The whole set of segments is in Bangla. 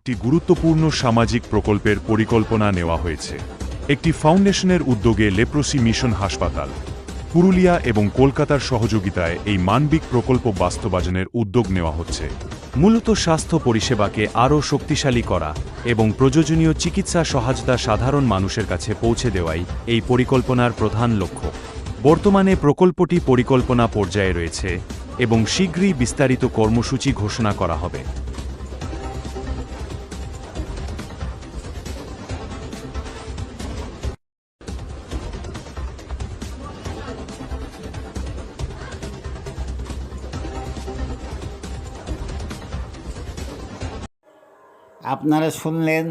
একটি গুরুত্বপূর্ণ সামাজিক প্রকল্পের পরিকল্পনা নেওয়া হয়েছে। একটি ফাউন্ডেশনের উদ্যোগে লেপ্রোসি মিশন হাসপাতাল, পুরুলিয়া এবং কলকাতার সহযোগিতায় এই মানবিক প্রকল্প বাস্তবায়নের উদ্যোগ নেওয়া হচ্ছে। মূলত স্বাস্থ্য পরিষেবাকে আরও শক্তিশালী করা এবং প্রয়োজনীয় চিকিৎসা সহায়তা সাধারণ মানুষের কাছে পৌঁছে দেওয়াই এই পরিকল্পনার প্রধান লক্ষ্য। বর্তমানে প্রকল্পটি পরিকল্পনা পর্যায়ে রয়েছে এবং শীঘ্রই বিস্তারিত কর্মসূচি ঘোষণা করা হবে। আপনারা শুনলেন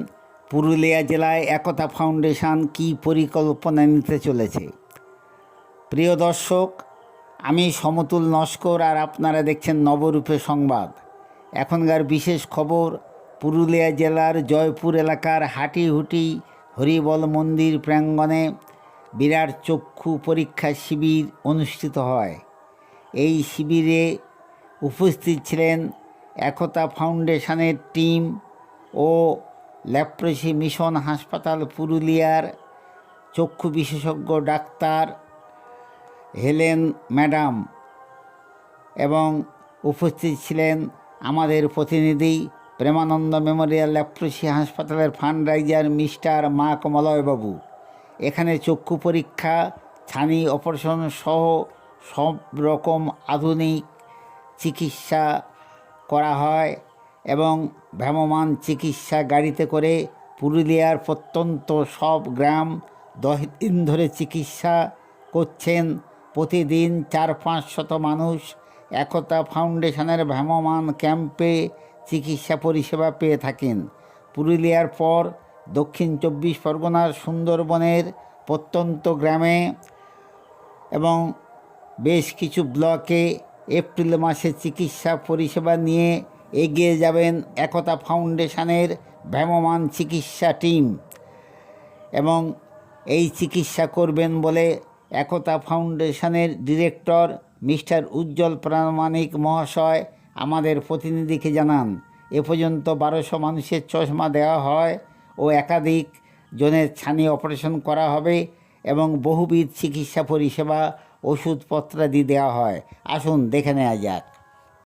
পুরুলিয়া জেলায় একতা ফাউন্ডেশন কী পরিকল্পনা নিতে চলেছে। প্রিয় দর্শক, আমি সমতুল নস্কর আর আপনারা দেখছেন নবরূপে সংবাদ। এখনকার বিশেষ খবর, পুরুলিয়া জেলার জয়পুর এলাকার হাটিহুটি হরিবল মন্দির প্রাঙ্গণে বিরাট চক্ষু পরীক্ষা শিবির অনুষ্ঠিত হয়। এই শিবিরে উপস্থিত ছিলেন একতা ফাউন্ডেশনের টিম ও লেপ্রোসি মিশন হাসপাতাল পুরুলিয়ার চক্ষু বিশেষজ্ঞ ডাক্তার হেলেন ম্যাডাম এবং উপস্থিত ছিলেন আমাদের প্রতিনিধি প্রেমানন্দ মেমোরিয়াল লেপ্রোসি হাসপাতালের ফান্ডরাইজার মিস্টার মা কমলয়বাবু। এখানে চক্ষু পরীক্ষা, ছানি অপারেশন সহ সব রকম আধুনিক চিকিৎসা করা হয় এবং ভ্রাম্যমাণ চিকিৎসা গাড়িতে করে পুরুলিয়ার প্রত্যন্ত সব গ্রাম 10 দিন ধরে চিকিৎসা করছেন। প্রতিদিন 400-500 মানুষ একতা ফাউন্ডেশনের ভ্রাম্যমাণ ক্যাম্পে চিকিৎসা পরিষেবা পেয়ে থাকেন। পুরুলিয়ার পর দক্ষিণ 24 পরগনার সুন্দরবনের প্রত্যন্ত গ্রামে এবং বেশ কিছু ব্লকে এপ্রিল মাসে চিকিৎসা পরিষেবা নিয়ে এগিয়ে যাবেন একতা ফাউন্ডেশনের ভ্রাম্যমাণ চিকিৎসা টিম এবং এই চিকিৎসা করবেন বলে একতা ফাউন্ডেশনের ডিরেক্টর মিস্টার উজ্জ্বল প্রামাণিক মহাশয় আমাদের প্রতিনিধিকে জানান। এ পর্যন্ত 1200 মানুষের চশমা দেওয়া হয় ও একাধিক জনের ছানি অপারেশন করা হবে এবং বহুবিধ চিকিৎসা পরিষেবা ওষুধপত্রাদি দেওয়া হয়। আসুন দেখে নেওয়া যাক।